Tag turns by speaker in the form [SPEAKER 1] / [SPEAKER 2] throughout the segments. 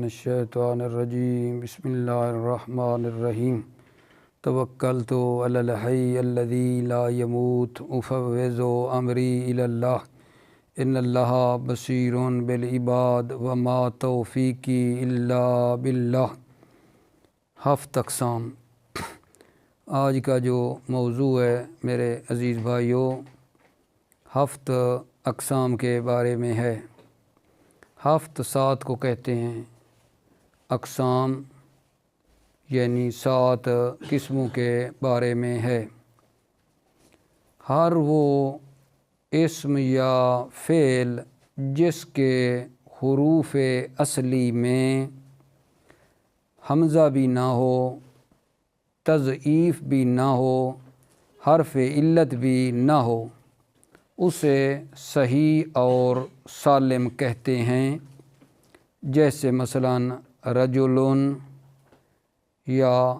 [SPEAKER 1] الشیطان الرجیم بسم اللہ الرحمن الرحیم توکلت علی الحی الذی لا یموت افوض امری الی اللہ ان اللہ بصیر بالعباد وما توفیقی الا باللہ۔ 7 اقسام۔ آج کا جو موضوع ہے میرے عزیز بھائیوں 7 اقسام کے بارے میں ہے۔ 7 کو کہتے ہیں اقسام، یعنی 7 قسموں کے بارے میں ہے۔ ہر وہ اسم یا فعل جس کے حروف اصلی میں حمزہ بھی نہ ہو، تضعیف بھی نہ ہو، حرف علت بھی نہ ہو، اسے صحیح اور سالم کہتے ہیں۔ جیسے مثلا رجلن، یا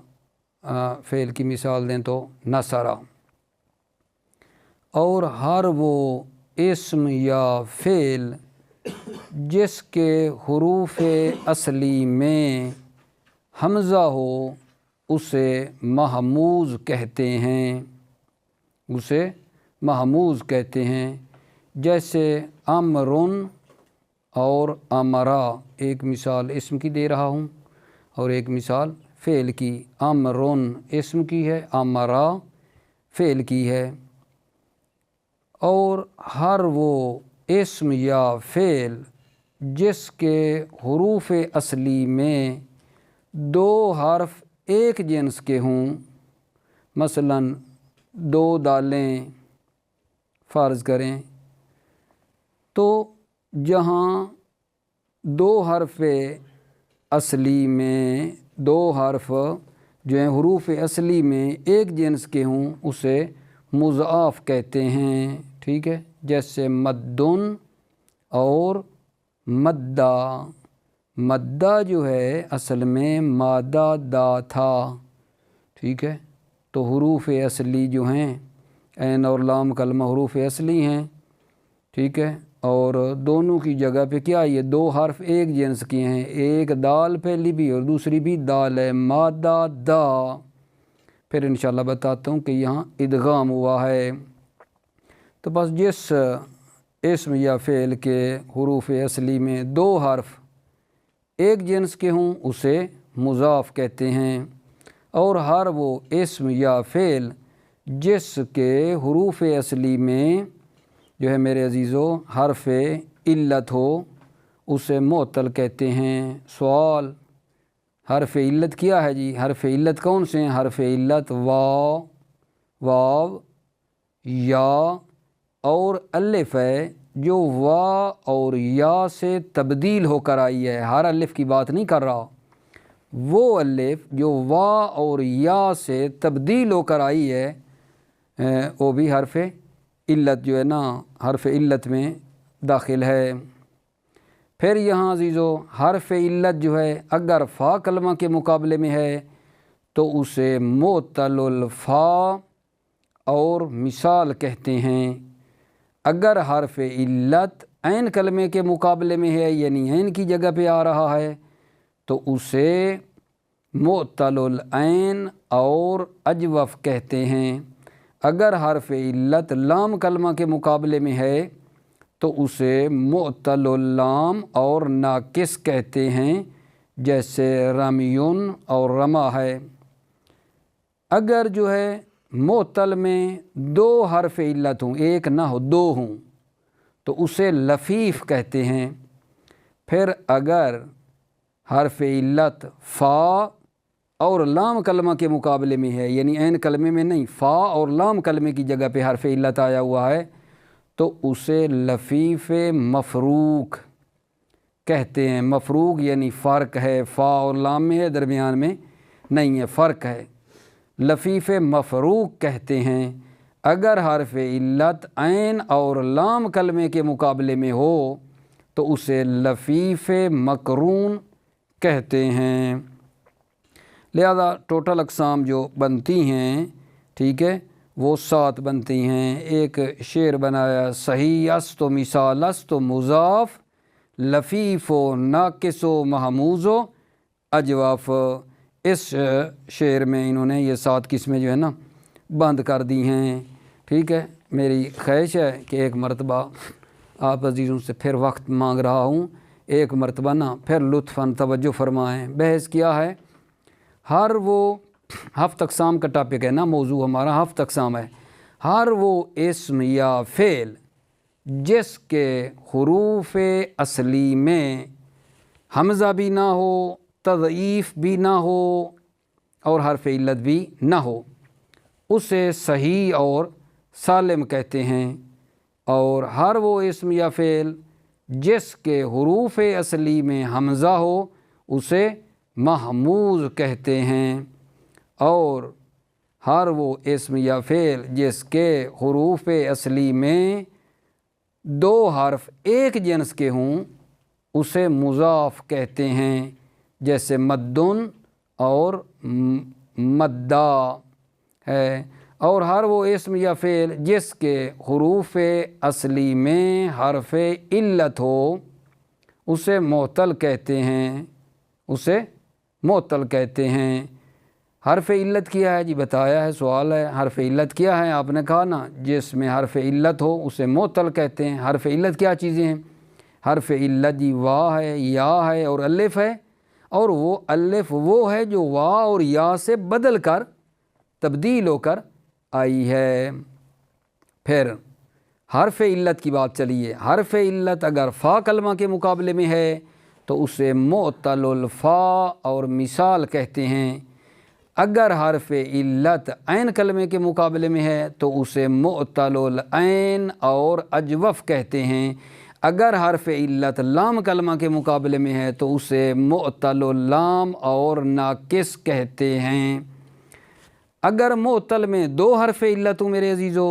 [SPEAKER 1] فعل کی مثال دیں تو نصرہ۔ اور ہر وہ اسم یا فعل جس کے حروف اصلی میں حمزہ ہو اسے محموز کہتے ہیں، اسے محموز کہتے ہیں۔ جیسے امرن اور امرا، ایک مثال اسم کی دے رہا ہوں اور ایک مثال فعل کی۔ امرن اسم کی ہے، امرا فعل کی ہے۔ اور ہر وہ اسم یا فعل جس کے حروف اصلی میں 2 حرف ایک جنس کے ہوں، مثلا 2 دالیں فرض کریں، تو جہاں 2 حرف اصلی میں 2 حرف جو ہیں حروف اصلی میں ایک جنس کے ہوں اسے مضاعف کہتے ہیں، ٹھیک ہے۔ جیسے مدن اور مدہ۔ مدہ جو ہے اصل میں مادہ دا تھا، ٹھیک ہے۔ تو حروف اصلی جو ہیں عین اور لام کلمہ حروف اصلی ہیں، ٹھیک ہے۔ اور دونوں کی جگہ پہ کیا یہ 2 حرف ایک جنس کے ہیں، ایک دال پہلی بھی اور دوسری بھی دال ہے، مادہ دا۔ پھر انشاءاللہ بتاتا ہوں کہ یہاں ادغام ہوا ہے۔ تو بس جس اسم یا فعل کے حروف اصلی میں 2 حرف ایک جنس کے ہوں اسے مضاف کہتے ہیں۔ اور ہر وہ اسم یا فعل جس کے حروف اصلی میں جو ہے میرے عزیزو حرف علت ہو اسے معطل کہتے ہیں۔ سوال، حرف علت کیا ہے جی؟ حرف علت کون سے ہیں؟ حرف علت واو، یا اور الف ہے، جو وا اور یا سے تبدیل ہو کر آئی ہے۔ ہر الف کی بات نہیں کر رہا، وہ الف جو وا اور یا سے تبدیل ہو کر آئی ہے وہ بھی حرف علت جو ہے نا حرف علت میں داخل ہے۔ پھر یہاں عزیزو حرف علت جو ہے اگر فا کلمہ کے مقابلے میں ہے تو اسے معطل الفا اور مثال کہتے ہیں۔ اگر حرف علت عین کلمے کے مقابلے میں ہے، یعنی عین کی جگہ پہ آ رہا ہے، تو اسے معطل العین اور اجوف کہتے ہیں۔ اگر حرف علت لام کلمہ کے مقابلے میں ہے تو اسے معطل اللام اور ناقص کہتے ہیں، جیسے رمیون اور رما ہے۔ اگر جو ہے معطل میں 2 حرف علت ہوں، ایک نہ ہو 2 ہوں، تو اسے لفیف کہتے ہیں۔ پھر اگر حرف علت فا اور لام کلمہ کے مقابلے میں ہے، یعنی عین کلمے میں نہیں، فا اور لام کلمے کی جگہ پہ حرف علت آیا ہوا ہے، تو اسے لفیف مفروق کہتے ہیں۔ مفروق یعنی فرق ہے، فا اور لام میں ہے، درمیان میں نہیں ہے، فرق ہے، لفیف مفروق کہتے ہیں۔ اگر حرف علت عین اور لام کلمے کے مقابلے میں ہو تو اسے لفیف مقرون کہتے ہیں۔ لہذا ٹوٹل اقسام جو بنتی ہیں، ٹھیک ہے، وہ 7 بنتی ہیں۔ ایک شعر بنایا، صحیح است و مثال است و مضاف لفیف و ناقص و محموز و اجواف۔ اس شعر میں انہوں نے یہ 7 قسمیں جو ہے نا بند کر دی ہیں، ٹھیک ہے۔ میری خواہش ہے کہ ایک مرتبہ آپ عزیزوں سے پھر وقت مانگ رہا ہوں، ایک مرتبہ نا پھر لطفاً توجہ فرمائیں۔ بحث کیا ہے؟ ہر وہ 7 اقسام کا ٹاپک ہے نا، موضوع ہمارا 7 اقسام ہے۔ ہر وہ اسم یا فعل جس کے حروف اصلی میں حمزہ بھی نہ ہو، تضعیف بھی نہ ہو اور حرف علت بھی نہ ہو، اسے صحیح اور سالم کہتے ہیں۔ اور ہر وہ اسم یا فعل جس کے حروف اصلی میں حمزہ ہو اسے محموز کہتے ہیں۔ اور ہر وہ اسم یا فعل جس کے حروف اصلی میں 2 حرف ایک جنس کے ہوں اسے مضاف کہتے ہیں، جیسے مدن اور مدہ ہے۔ اور ہر وہ اسم یا فعل جس کے حروف اصلی میں حرف علت ہو اسے معطل کہتے ہیں، اسے معطل کہتے ہیں۔ حرف علت کیا ہے جی؟ بتایا ہے، سوال ہے حرف علت کیا ہے؟ آپ نے کہا نا جس میں حرف علت ہو اسے معطل کہتے ہیں۔ حرف علت کیا چیزیں ہیں؟ حرف علت جی واو ہے، یا ہے اور الف ہے، اور وہ الف وہ ہے جو واو اور یا سے بدل کر تبدیل ہو کر آئی ہے۔ پھر حرف علت کی بات چلیے۔ حرف علت اگر فا کلمہ کے مقابلے میں ہے تو اسے معطل الفا اور مثال کہتے ہیں۔ اگر حرف علت عین کلمے کے مقابلے میں ہے تو اسے معطل العین اور اجوف کہتے ہیں۔ اگر حرف علت لام کلمہ کے مقابلے میں ہے تو اسے معطل اللام اور ناقص کہتے ہیں۔ اگر معطل میں 2 حرف علت ہوں میرے عزیزو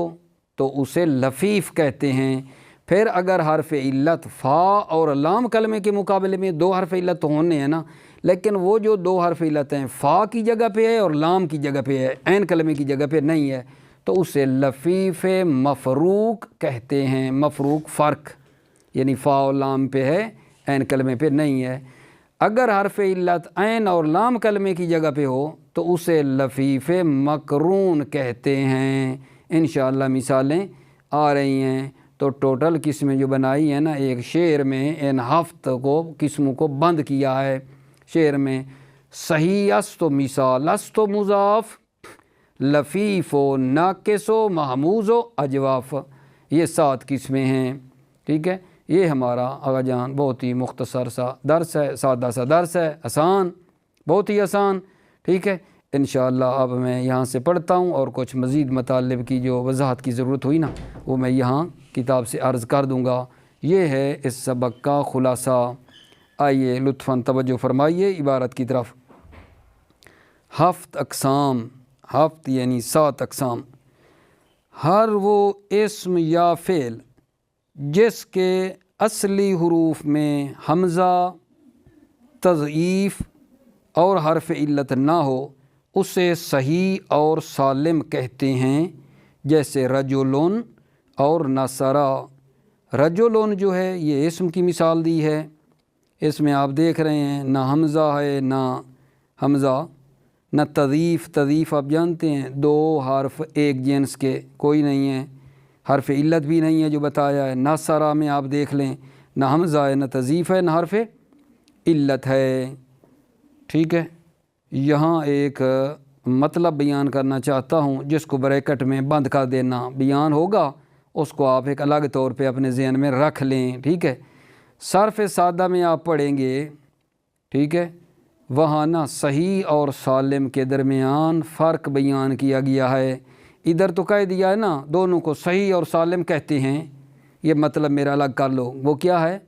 [SPEAKER 1] تو اسے لفیف کہتے ہیں۔ پھر اگر حرف علت فا اور لام کلمے کے مقابلے میں 2 حرف علت تو ہونے ہیں نا، لیکن وہ جو 2 حرف علت ہیں فا کی جگہ پہ ہے اور لام کی جگہ پہ ہے، عین کلمے کی جگہ پہ نہیں ہے، تو اسے لفیف مفروق کہتے ہیں۔ مفروق فرق، یعنی فا اور لام پہ ہے، عین کلمے پہ نہیں ہے۔ اگر حرف علت عین اور لام کلمے کی جگہ پہ ہو تو اسے لفیف مقرون کہتے ہیں۔ انشاءاللہ مثالیں آ رہی ہیں۔ تو ٹوٹل قسمیں جو بنائی ہیں نا ایک شعر میں، ان 7 قسموں کو بند کیا ہے شعر میں۔ صحیح است و مثال است و مضاف، لفیف و ناقص و محموز و اجواف، یہ 7 قسمیں ہیں، ٹھیک ہے۔ یہ ہمارا آقا جان بہت ہی مختصر سا درس ہے، سادہ سا درس ہے، آسان، بہت ہی آسان، ٹھیک ہے۔ انشاءاللہ اب میں یہاں سے پڑھتا ہوں اور کچھ مزید مطالب کی جو وضاحت کی ضرورت ہوئی نا وہ میں یہاں کتاب سے عرض کر دوں گا۔ یہ ہے اس سبق کا خلاصہ۔ آئیے لطفاً توجہ فرمائیے عبارت کی طرف۔ 7 اقسام، 7 یعنی 7 اقسام۔ ہر وہ اسم یا فعل جس کے اصلی حروف میں حمزہ، تضعیف اور حرف علت نہ ہو اسے صحیح اور سالم کہتے ہیں، جیسے رجلن اور نصرہ۔ رجلن جو ہے یہ اسم کی مثال دی ہے، اس میں آپ دیکھ رہے ہیں نہ حمزہ ہے نہ حمزہ نہ تضعیف۔ تضعیف آپ جانتے ہیں 2 حرف ایک جنس کے کوئی نہیں ہے، حرف علت بھی نہیں ہے جو بتایا ہے۔ نصرہ میں آپ دیکھ لیں نہ حمزہ ہے نہ تضعیف ہے نہ حرف علت ہے، ٹھیک ہے۔ یہاں ایک مطلب بیان کرنا چاہتا ہوں جس کو بریکٹ میں بند کر دینا، بیان ہوگا اس کو آپ ایک الگ طور پہ اپنے ذہن میں رکھ لیں، ٹھیک ہے۔ صرف سادہ میں آپ پڑھیں گے، ٹھیک ہے، وہاں نا صحیح اور سالم کے درمیان فرق بیان کیا گیا ہے۔ ادھر تو کہہ دیا ہے نا دونوں کو صحیح اور سالم کہتے ہیں، یہ مطلب میرا الگ کر لو۔ وہ کیا ہے؟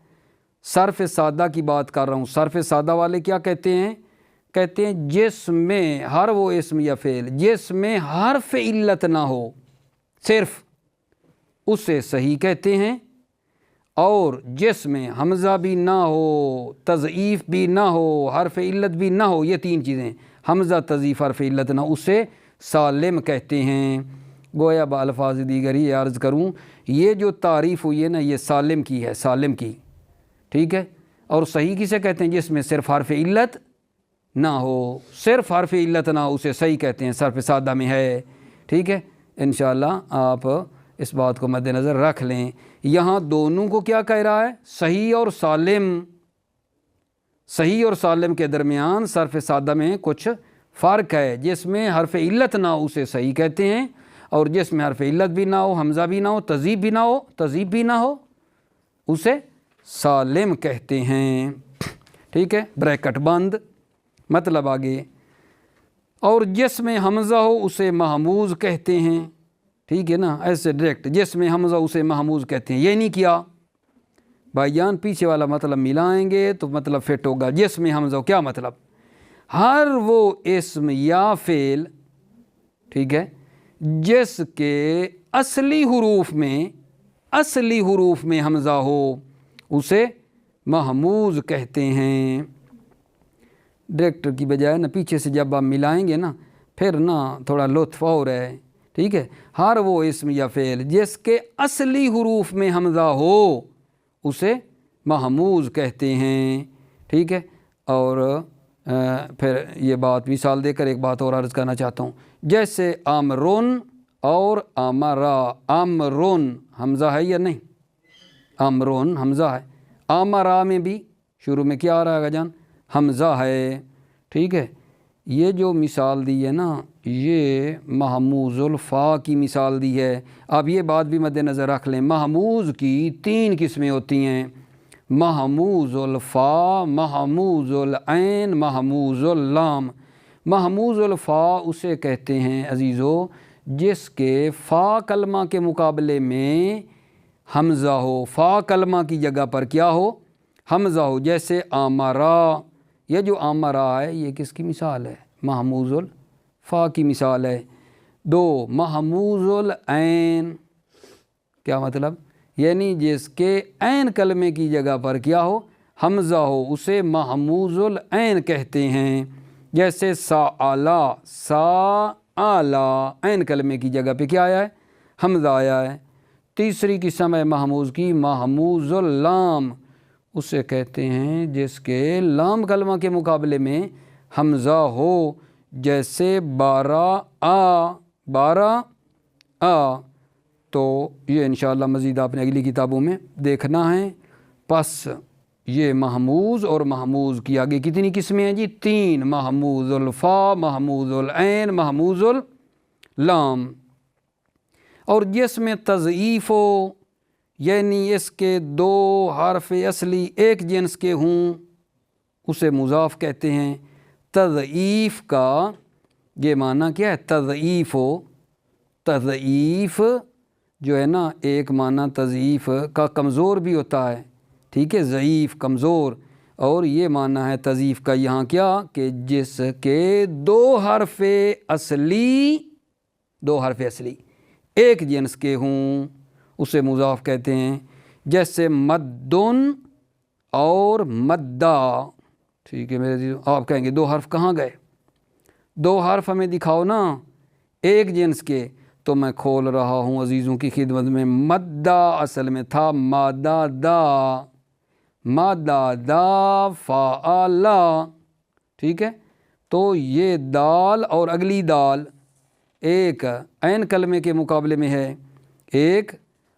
[SPEAKER 1] صرف سادہ کی بات کر رہا ہوں۔ صرف سادہ والے کیا کہتے ہیں؟ کہتے ہیں جس میں ہر وہ اسم یا فعل جس میں حرف علت نہ ہو صرف اسے صحیح کہتے ہیں، اور جس میں حمزہ بھی نہ ہو، تضعیف بھی نہ ہو، حرف علت بھی نہ ہو، یہ 3 چیزیں حمزہ، تضعیف، حرف علت نہ، اسے سالم کہتے ہیں۔ گویا بالفاظ دیگر یہ عرض کروں، یہ جو تعریف ہوئی ہے نا یہ سالم کی ہے، سالم کی، ٹھیک ہے، اور صحیح کسے کہتے ہیں؟ جس میں صرف حرف علت نہ ہو، صرف حرف علت نہ ہو اسے صحیح کہتے ہیں، صرف سادہ میں ہے، ٹھیک ہے۔ انشاءاللہ آپ اس بات کو مد نظر رکھ لیں۔ یہاں دونوں کو کیا کہہ رہا ہے؟ صحیح اور سالم، صحیح اور سالم کے درمیان صرف سادہ میں کچھ فرق ہے۔ جس میں حرف علت نہ ہو اسے صحیح کہتے ہیں، اور جس میں حرف علت بھی نہ ہو، حمزہ بھی نہ ہو، تذیب بھی نہ ہو اسے سالم کہتے ہیں، ٹھیک ہے، بریکٹ بند۔ مطلب آگے، اور جس میں حمزہ ہو اسے محموز کہتے ہیں، ٹھیک ہے نا، ایسے ڈائریکٹ جس میں حمزہ اسے محموز کہتے ہیں۔ یہ نہیں کیا بھائی جان، پیچھے والا مطلب ملائیں گے تو مطلب فٹ ہوگا۔ جس میں حمزہ ہو، کیا مطلب؟ ہر وہ اسم یا فعل، ٹھیک ہے، جس کے اصلی حروف میں حمزہ ہو اسے محموز کہتے ہیں۔ ڈائریکٹر کی بجائے نا پیچھے سے جب آپ ملائیں گے نا پھر نا تھوڑا لطف اور ہے، ٹھیک ہے۔ ہر وہ اسم یا فعل جس کے اصلی حروف میں حمزہ ہو اسے محموز کہتے ہیں، ٹھیک ہے۔ اور پھر یہ بات مثال دے کر ایک بات اور عرض کرنا چاہتا ہوں، جیسے امرن اور امرا۔ امرن حمزہ ہے یا نہیں؟ امرن حمزہ ہے، امرا میں بھی شروع میں کیا آ رہا ہے جان؟ حمزہ ہے، ٹھیک ہے۔ یہ جو مثال دی ہے نا، یہ محموز الفا کی مثال دی ہے۔ اب یہ بات بھی مد نظر رکھ لیں، محموز کی 3 قسمیں ہوتی ہیں: محموز الفا، محموز العین، محموز اللام۔ محموز الفا اسے کہتے ہیں عزیزو جس کے فا کلمہ کے مقابلے میں حمزہ ہو، فا کلمہ کی جگہ پر کیا ہو؟ حمزہ ہو۔ جیسے آمرا، یہ جو آمرا ہے یہ کس کی مثال ہے؟ محموز الفا کی مثال ہے۔ 2 محموز العین، کیا مطلب؟ یعنی جس کے عین کلمے کی جگہ پر کیا ہو؟ حمزہ ہو، اسے محموز العین کہتے ہیں۔ جیسے سآلا، سآلا، عین کلمے کی جگہ پہ کیا آیا ہے؟ حمزہ آیا ہے۔ تیسری قسم ہے محموز کی، محموز اللام، اسے کہتے ہیں جس کے لام کلمہ کے مقابلے میں حمزہ ہو۔ جیسے بارہ آ، تو یہ انشاءاللہ مزید آپ نے اگلی کتابوں میں دیکھنا ہے۔ پس یہ محموز اور محموز کی آگے کتنی قسمیں ہیں جی؟ 3، محموز الفا، محموز العین، محموز اللام۔ اور جس میں تضعیف ہو، یعنی اس کے 2 حرف اصلی ایک جنس کے ہوں، اسے مضاف کہتے ہیں۔ تضعیف کا یہ معنی کیا ہے؟ تضعیف ہو، تضعیف جو ہے نا، ایک معنی تضعیف کا کمزور بھی ہوتا ہے، ٹھیک ہے، ضعیف، کمزور، اور یہ معنی ہے تضعیف کا یہاں کیا کہ جس کے 2 حرف اصلی ایک جنس کے ہوں اسے مضاف کہتے ہیں۔ جیسے مدن اور مدہ، ٹھیک ہے میرے عزیز۔ آپ کہیں گے 2 حرف کہاں گئے؟ 2 حرف ہمیں دکھاؤ نا ایک جنس کے، تو میں کھول رہا ہوں عزیزوں کی خدمت میں۔ مدہ اصل میں تھا مادہ دا، مادہ دا فعلا، ٹھیک ہے۔ تو یہ دال اور اگلی دال ایک عین کلمے کے مقابلے میں ہے، ایک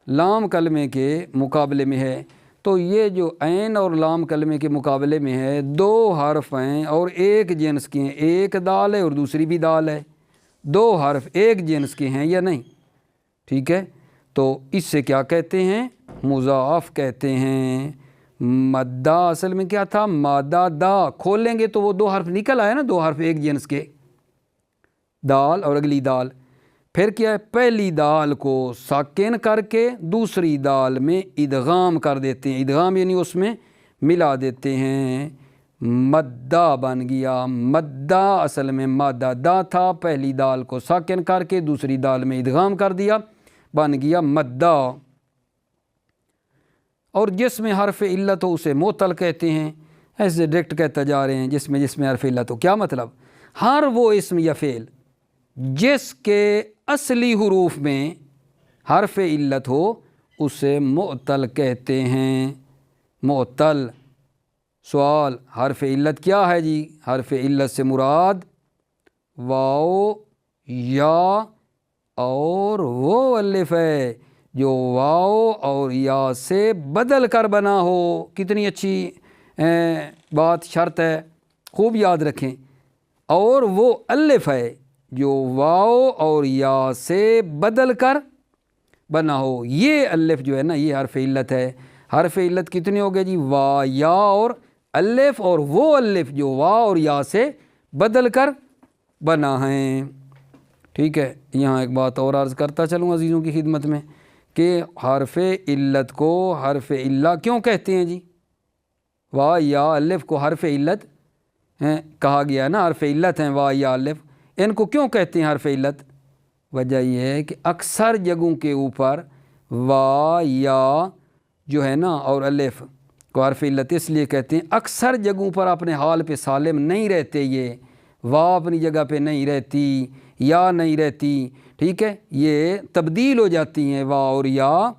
[SPEAKER 1] لام کلمے کے مقابلے میں ہے۔ تو یہ جو عین اور لام کلمے کے مقابلے میں ہے، 2 حرف ہیں اور ایک جنس کے ہیں، ایک دال ہے اور دوسری بھی دال ہے، 2 حرف ایک جنس کے ہیں یا نہیں؟ ٹھیک ہے، تو اس سے کیا کہتے ہیں؟ مضاف کہتے ہیں۔ مدہ اصل میں کیا تھا؟ مادہ دا، کھولیں گے تو وہ 2 حرف نکل آئے نا، 2 حرف ایک جنس کے، دال اور اگلی دال۔ پھر کیا ہے؟ پہلی دال کو ساکن کر کے دوسری دال میں ادغام کر دیتے ہیں، ادغام یعنی اس میں ملا دیتے ہیں، مدہ بن گیا۔ مدہ اصل میں مادہ دا تھا، پہلی دال کو ساکن کر کے دوسری دال میں ادغام کر دیا، بن گیا مدہ۔ اور جس میں حرف علت ہو اسے معطل کہتے ہیں۔ ایسے ڈائریکٹ کہتا جا رہے ہیں جس میں حرف علت ہو، کیا مطلب؟ ہر وہ اسم یا فعل جس کے اصلی حروف میں حرف علت ہو اسے معطل کہتے ہیں۔ معطل۔ سوال، حرف علت کیا ہے جی؟ حرف علت سے مراد واو، یا اور وہ الف ہے جو واو اور یا سے بدل کر بنا ہو۔ کتنی اچھی بات، شرط ہے، خوب یاد رکھیں۔ اور وہ الف ہے جو واو اور یا سے بدل کر بنا ہو۔ یہ الف جو ہے نا، یہ حرف علت ہے۔ حرف علت کتنے ہو گئے جی؟ وا، یا اور الف، اور وہ الف جو وا اور یا سے بدل کر بنا ہیں۔ ٹھیک ہے، یہاں ایک بات اور عرض کرتا چلوں عزیزوں کی خدمت میں کہ حرف علت کو حرف علہ کیوں کہتے ہیں جی؟ وا یا الف کو حرف علت کہا گیا ہے نا، حرف علت ہیں وا یا الف، ان کو کیوں کہتے ہیں حرف علت؟ وجہ یہ ہے کہ اکثر جگہوں کے اوپر وا یا جو ہے نا اور الف کو حرف علت اس لیے کہتے ہیں، اکثر جگہوں پر اپنے حال پہ سالم نہیں رہتے، یہ وا اپنی جگہ پہ نہیں رہتی، یا نہیں رہتی، ٹھیک ہے، یہ تبدیل ہو جاتی ہیں وا اور یا،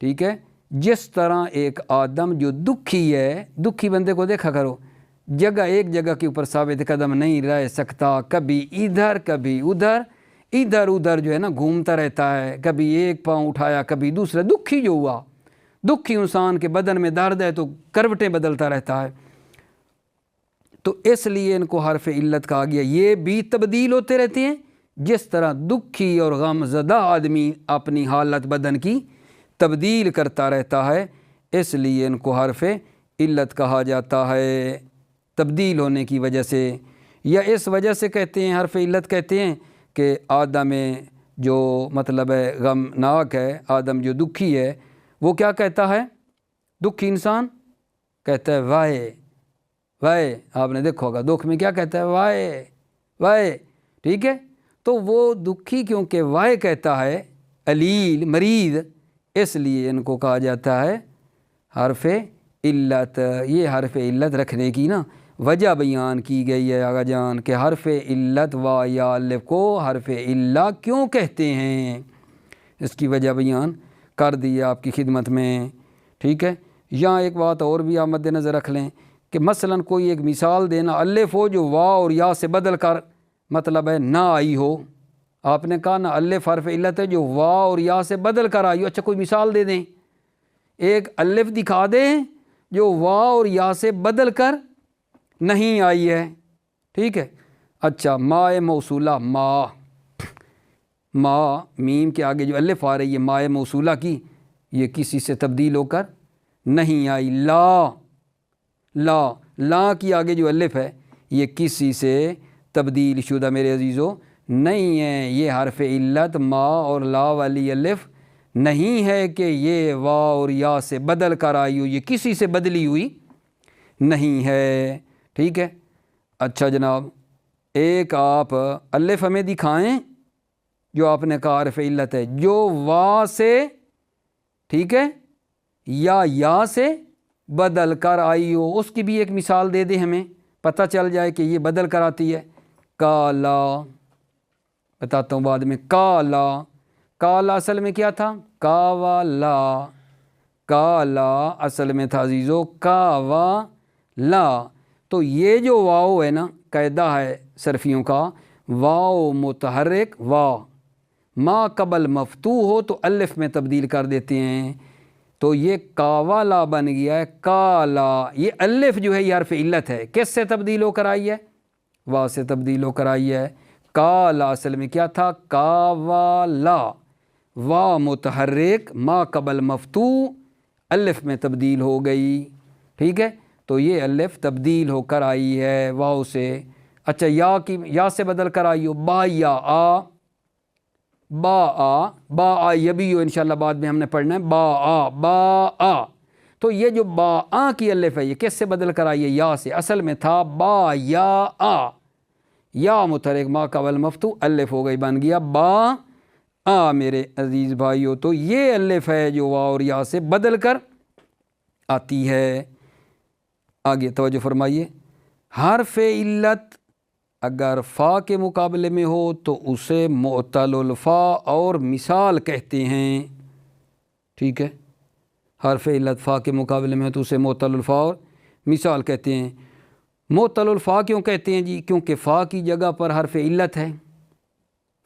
[SPEAKER 1] ٹھیک ہے۔ جس طرح ایک آدم جو دکھی ہے، دکھی بندے کو دیکھا کرو، جگہ ایک جگہ کے اوپر ثابت قدم نہیں رہ سکتا، کبھی ادھر کبھی ادھر، ادھر ادھر جو ہے نا گھومتا رہتا ہے، کبھی ایک پاؤں اٹھایا کبھی دوسرا۔ دکھی جو ہوا، دکھی انسان کے بدن میں درد ہے تو کروٹیں بدلتا رہتا ہے، تو اس لیے ان کو حرف علت کہا گیا۔ یہ بھی تبدیل ہوتے رہتے ہیں جس طرح دکھی اور غم زدہ آدمی اپنی حالت بدن کی تبدیل کرتا رہتا ہے، اس لیے ان کو حرف علت کہا جاتا ہے، تبدیل ہونے کی وجہ سے، یا اس وجہ سے کہتے ہیں حرف علت کہتے ہیں کہ آدم جو مطلب ہے غمناک ہے، آدم جو دکھی ہے، وہ کیا کہتا ہے؟ دکھی انسان کہتا ہے وائے وائے، آپ نے دیکھا ہوگا دکھ میں کیا کہتا ہے؟ وائے وائے، ٹھیک ہے۔ تو وہ دکھی کیونکہ وائے کہتا ہے، علیل مریض، اس لیے ان کو کہا جاتا ہے حرف علت۔ یہ حرف علت رکھنے کی نا وجہ بیان کی گئی ہے آغا جان کہ حرف علت وا یا الف کو حرف علہ کیوں کہتے ہیں، اس کی وجہ بیان کر دی آپ کی خدمت میں، ٹھیک ہے۔ یہاں ایک بات اور بھی آپ مد نظر رکھ لیں کہ مثلا کوئی ایک مثال دینا، الف ہو جو وا اور یا سے بدل کر مطلب ہے نہ آئی ہو، آپ نے کہا نا الف حرف علت ہے جو وا اور یا سے بدل کر آئی ہو، اچھا کوئی مثال دے دیں، ایک الف دکھا دیں جو وا اور یا سے بدل کر نہیں آئی ہے، ٹھیک ہے۔ اچھا، ما موصولہ، ما میم کے آگے جو الف آ رہی ہے ما موصولہ کی، یہ کسی سے تبدیل ہو کر نہیں آئی۔ لا کی آگے جو الف ہے یہ کسی سے تبدیل شدہ میرے عزیزو نہیں ہے، یہ حرف علت ما اور لا والی الف نہیں ہے کہ یہ وا اور یا سے بدل کر آئی ہو، یہ کسی سے بدلی ہوئی نہیں ہے، ٹھیک ہے۔ اچھا جناب، ایک آپ الف ہمیں دکھائیں جو آپ نے کہا حرف علت ہے جو وا سے، ٹھیک ہے، یا سے بدل کر آئی ہو، اس کی بھی ایک مثال دے دیں، ہمیں پتہ چل جائے کہ یہ بدل کر آتی ہے۔ کالا، بتاتا ہوں بعد میں، کالا اصل میں کیا تھا؟ کاوالا، کالا اصل میں تھا عزیزو کاوالا۔ تو یہ جو واو ہے نا، قاعدہ ہے صرفیوں کا، واو متحرک وا ما قبل مفتوح ہو تو الف میں تبدیل کر دیتے ہیں، تو یہ کاوالا بن گیا ہے کالا۔ یہ الف جو ہے یہ حرف علت ہے، کس سے تبدیل ہو کر آئی ہے؟ وا سے تبدیل ہو کر آئی ہے۔ کالا اصل میں کیا تھا؟ کاوالا، وا متحرک ما قبل مفتوح الف میں تبدیل ہو گئی، ٹھیک ہے۔ تو یہ الف تبدیل ہو کر آئی ہے واو سے۔ اچھا، یا سے بدل کر آئی ہو، با یا آ، با آ یہ بھی ہو، انشاءاللہ بعد میں ہم نے پڑھنا ہے، با آ۔ تو یہ جو با آ کی الف ہے یہ کس سے بدل کر آئی ہے؟ یا سے، اصل میں تھا با یا آ، یا متحرک ما قبل مفتوح الف ہو گئی، بن گیا با آ میرے عزیز بھائیو۔ تو یہ الف ہے جو وا اور یا سے بدل کر آتی ہے۔ آگے توجہ فرمائیے، حرف علت اگر فا کے مقابلے میں ہو تو اسے معطل الفا اور مثال کہتے ہیں، ٹھیک ہے۔ حرف علت فا کے مقابلے میں تو اسے معطل الفا اور مثال کہتے ہیں۔ معطل الفا کیوں کہتے ہیں جی؟ کیونکہ فا کی جگہ پر حرف علت ہے،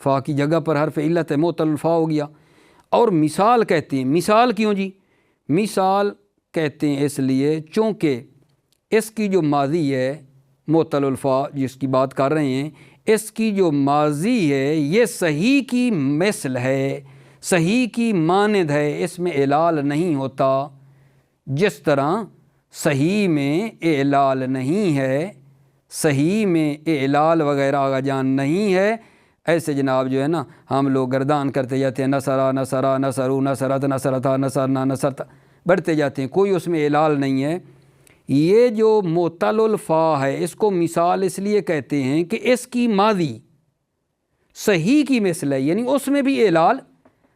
[SPEAKER 1] فا کی جگہ پر حرف علت ہے، معطل الفا ہو گیا۔ اور مثال کہتے ہیں، مثال کیوں جی؟ مثال کہتے ہیں اس لیے چونکہ اس کی جو ماضی ہے معطل الفا جس کی بات کر رہے ہیں، اس کی جو ماضی ہے یہ صحیح کی مثل ہے، صحیح کی مانند ہے، اس میں اعلال نہیں ہوتا۔ جس طرح صحیح میں اعلال نہیں ہے، صحیح میں اعلال وغیرہ آغا جان نہیں ہے، ایسے جناب جو ہے نا ہم لوگ گردان کرتے جاتے ہیں، نصرا نصرا نصرو نصرت نصرتا نصرنا نصرتا بڑھتے جاتے ہیں، کوئی اس میں اعلال نہیں ہے۔ یہ جو معطل الفا ہے اس کو مثال اس لیے کہتے ہیں کہ اس کی ماضی صحیح کی مثل ہے، یعنی اس میں بھی اعلال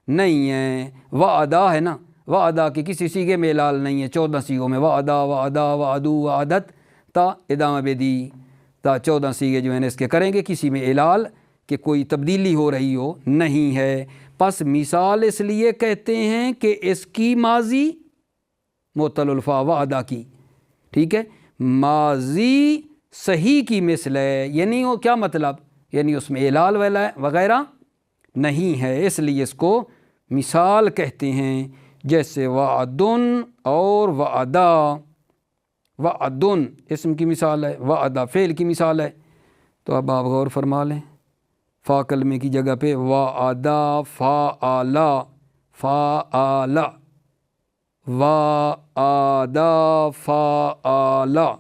[SPEAKER 1] نہیں ہے۔ وعدہ ہے نا، وعدہ کے کسی سیغے میں اعلال نہیں ہے، 14 سیغوں میں وعدہ وعدہ وعدو وعدت تا ادامہ بدی، تا 14 سیغے جو ہیں اس کے کریں گے، کسی میں اعلال کہ کوئی تبدیلی ہو رہی ہو نہیں ہے۔ پس مثال اس لیے کہتے ہیں کہ اس کی ماضی معطل الفا وعدہ کی، ٹھیک ہے، ماضی صحیح کی مثل ہے، یعنی وہ کیا مطلب؟ یعنی اس میں اعلال وغیرہ نہیں ہے، اس لیے اس کو مثال کہتے ہیں۔ جیسے وعدن اور وعدہ، وعدن اسم کی مثال ہے، وعدہ فعل کی مثال ہے۔ تو اب آپ غور فرما لیں، فا کلمے کی جگہ پہ وعدہ فعلا، فعلا، وعدہ فعلا،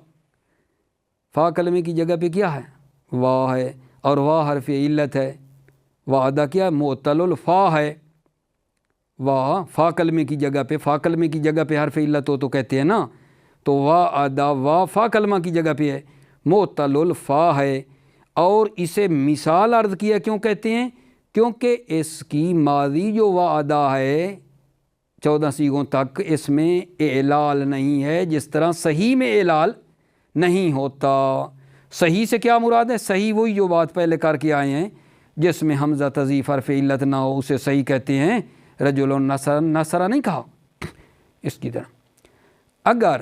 [SPEAKER 1] فا کلمے کی جگہ پہ کیا ہے؟ وا ہے، اور وا حرف علت ہے۔ وعدہ کیا؟ معطل الفا ہے۔ وا فا کلمے کی جگہ پہ، فا کلمے کی جگہ پہ حرف علت ہو تو کہتے ہیں نا، تو وعدہ وا فا کلمہ کی جگہ پہ ہے، معطل الفا ہے۔ اور اسے مثال عرض کیا کیوں کہتے ہیں؟ کیونکہ اس کی ماضی جو وعدہ ہے 14 سیغوں تک اس میں اعلال نہیں ہے، جس طرح صحیح میں اعلال نہیں ہوتا۔ صحیح سے کیا مراد ہے؟ صحیح وہی جو بات پہلے کر کے آئے ہیں، جس میں حمزہ تضعیف حرف علت نہ ہو اسے صحیح کہتے ہیں۔ رجل نصر، نصرہ نہیں کہا اس کی طرح۔ اگر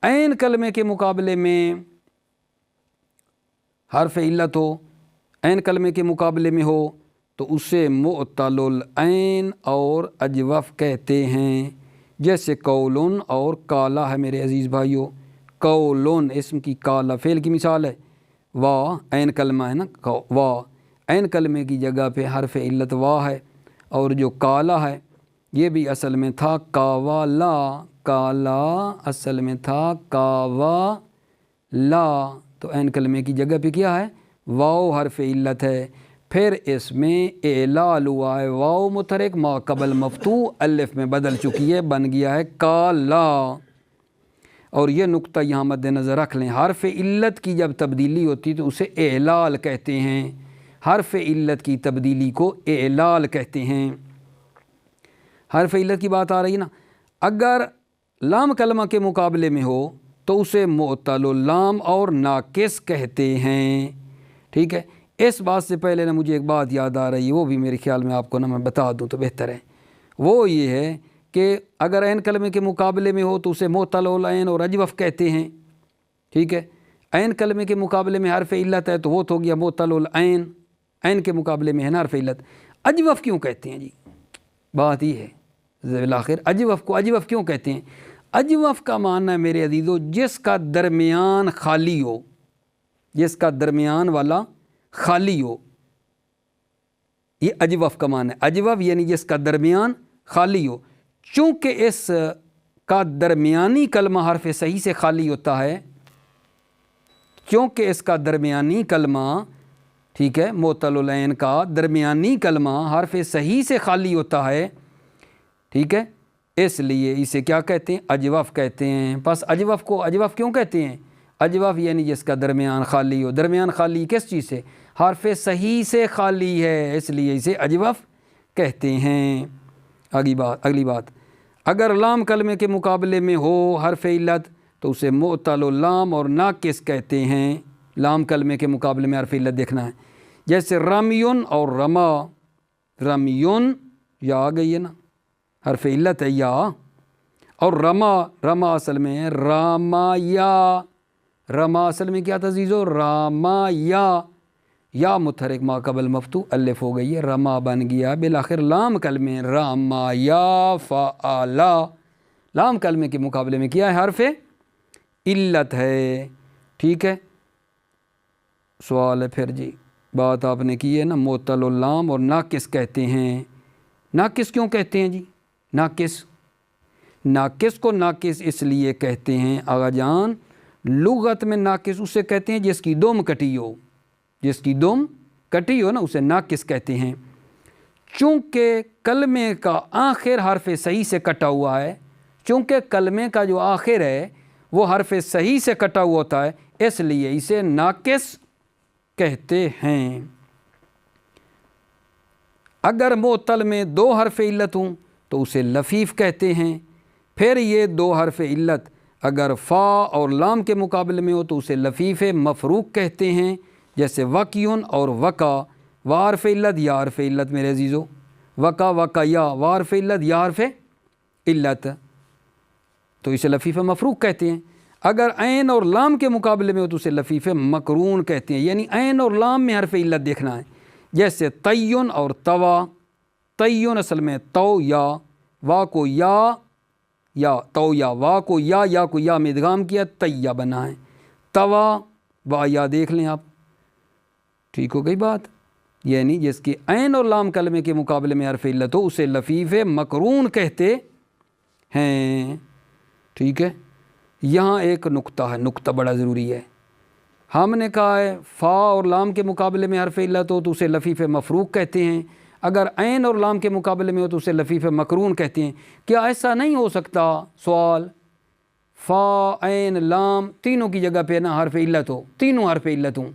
[SPEAKER 1] عین کلمے کے مقابلے میں حرف علت ہو، عین کلمے کے مقابلے میں ہو تو اسے معطل العین اور اجوف کہتے ہیں۔ جیسے قولن اور کالا ہے میرے عزیز بھائیو، قولن اسم کی، کالا فعل کی مثال ہے۔ وا عین کلمہ ہے نا، وا عین کلمے کی جگہ پہ حرف علت وا ہے، اور جو کالا ہے یہ بھی اصل میں تھا کاوالا، کالا اصل میں تھا کاوالا، تو عین کلمے کی جگہ پہ کیا ہے؟ واو حرف علت ہے، پھر اس میں اعلال ہوا ہے، واو متحرک ما قبل مفتوح الف میں بدل چکی ہے، بن گیا ہے کالا۔ اور یہ نقطہ یہاں مد نظر رکھ لیں، حرف علت کی جب تبدیلی ہوتی تو اسے اعلال کہتے ہیں، حرف علت کی تبدیلی کو اعلال کہتے ہیں۔ حرف علت کی بات آ رہی ہے نا، اگر لام کلمہ کے مقابلے میں ہو تو اسے معطل اللام اور ناقص کہتے ہیں، ٹھیک ہے۔ اس بات سے پہلے نا مجھے ایک بات یاد آ رہی ہے، وہ بھی میرے خیال میں آپ کو نا میں بتا دوں تو بہتر ہے۔ وہ یہ ہے کہ اگر عین کلمے کے مقابلے میں ہو تو اسے معطل العین اور اجوف کہتے ہیں، ٹھیک ہے۔ عین کلمے کے مقابلے میں حرف علت ہے تو وہ تو ہو گیا معطل العین، عین کے مقابلے میں ہے نا حرف علت۔ اجوف کیوں کہتے ہیں جی؟ بات یہ ہے بالآخر اجوف کو اجوف کیوں کہتے ہیں؟ اجوف کا معنی ہے میرے عزیزو جس کا درمیان خالی ہو، جس کا درمیان والا خالی ہو، یہ اجوف کا معنی ہے۔ اجوف یعنی جس کا درمیان خالی ہو، چونکہ اس کا درمیانی کلمہ حرف صحیح سے خالی ہوتا ہے، چونکہ اس کا درمیانی کلمہ، ٹھیک ہے، معطل العین کا درمیانی کلمہ حرف صحیح سے خالی ہوتا ہے، ٹھیک ہے، اس لیے اسے کیا کہتے ہیں؟ اجوف کہتے ہیں۔ پس اجوف کو اجوف کیوں کہتے ہیں؟ اجوف یعنی جس کا درمیان خالی ہو، درمیان خالی کس چیز سے؟ حرف صحیح سے خالی ہے، اس لیے اسے اجوف کہتے ہیں۔ اگلی بات، اگر لام کلمے کے مقابلے میں ہو حرف علت تو اسے معطل اللام اور ناقص کہتے ہیں۔ لام کلمے کے مقابلے میں حرف علت دیکھنا ہے، جیسے رمیون اور رما، رمیون یا آ گئی ہے نا، حرف علت ہے یا. اور رما، رما اصل میں راما یا، رما اصل میں کیا تھا عزیزو؟ راما یا متحرک ما قبل مفتوح الف ہو گئی ہے، رما بن گیا. بالآخر لام کلمے راما یا فعلا، لام کلمے کے مقابلے میں کیا ہے؟ حرف علت ہے. ٹھیک ہے. سوال ہے پھر جی، بات آپ نے کی ہے نا معطل اللام اور ناقص کہتے ہیں. ناقص کیوں کہتے ہیں جی؟ ناقص کو ناقص اس لیے کہتے ہیں آغا جان، لغت میں ناقص اسے کہتے ہیں جس کی دم کٹی ہو، جس کی دم کٹی ہو نا اسے ناقص کہتے ہیں. چونکہ کلمے کا آخر حرف صحیح سے کٹا ہوا ہے، چونکہ کلمے کا جو آخر ہے وہ حرف صحیح سے کٹا ہوا ہوتا ہے، اس لیے اسے ناقص کہتے ہیں. اگر معطل میں 2 حرف علت ہوں تو اسے لفیف کہتے ہیں. پھر یہ 2 حرف علت اگر فا اور لام کے مقابلے میں ہو تو اسے لفیف مفروق کہتے ہیں، جیسے وقیون اور وقا. وا حرف علت یا حرف علت میرے عزیزو، وقا وقا یا، وا حرف علت یا حرف علت، تو اسے لفیف مفروق کہتے ہیں. اگر عین اور لام کے مقابلے میں ہو تو اسے لفیف مقرون کہتے ہیں، یعنی عین اور لام میں حرف علت دیکھنا ہے. جیسے تیون اور توا. تیون اصل میں تو یا، وا کو یا تو یا، وا کو یا کو یا میں ادغام کیا تیا بنا ہے. توا وا یا دیکھ لیں آپ. ٹھیک ہو گئی بات؟ یعنی جس کی عین اور لام کلمے کے مقابلے میں حرف علت ہو اسے لفیف مقرون کہتے ہیں. ٹھیک ہے. یہاں ایک نقطہ ہے، نقطہ بڑا ضروری ہے. ہم نے کہا ہے فا اور لام کے مقابلے میں حرف علت ہو تو اسے لفیف مفروق کہتے ہیں، اگر عین اور لام کے مقابلے میں ہو تو اسے لفیف مقرون کہتے ہیں. کیا ایسا نہیں ہو سکتا؟ سوال، فا عین لام تینوں کی جگہ پہ نا حرف علت ہو، تینوں حرف علت ہوں.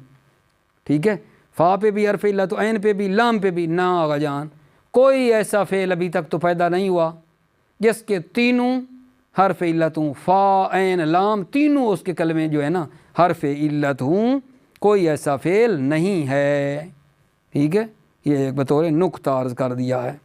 [SPEAKER 1] ٹھیک ہے. فا پہ بھی حرف علت ہو، عین پہ بھی، لام پہ بھی. نا آغا جان، کوئی ایسا فعل ابھی تک تو پیدا نہیں ہوا جس کے تینوں حرف علت ہوں، فا عین لام تینوں اس کے کلمے جو ہے نا حرف علت ہوں. کوئی ایسا فعل نہیں ہے. ٹھیک ہے. یہ ایک بطور نقطہ عرض کر دیا ہے.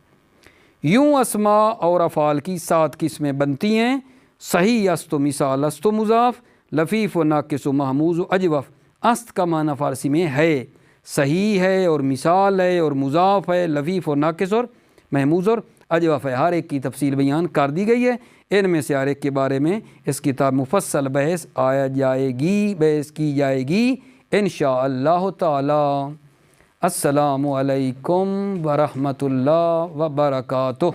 [SPEAKER 1] یوں اسماء اور افعال کی 7 قسمیں بنتی ہیں. صحیح است و مثال است و مضاف، لفیف و ناقص و محموز و اجوف. است کا معنی فارسی میں ہے، صحیح ہے اور مثال ہے اور مضاف ہے، لفیف اور ناقص اور محموز اور اجوف ہے. ہر ایک کی تفصیل بیان کر دی گئی ہے. ان میں سے ہر ایک کے بارے میں اس کتاب مفصل بحث بحث کی جائے گی انشاءاللہ تعالی. السلام علیکم ورحمۃ اللہ وبرکاتہ.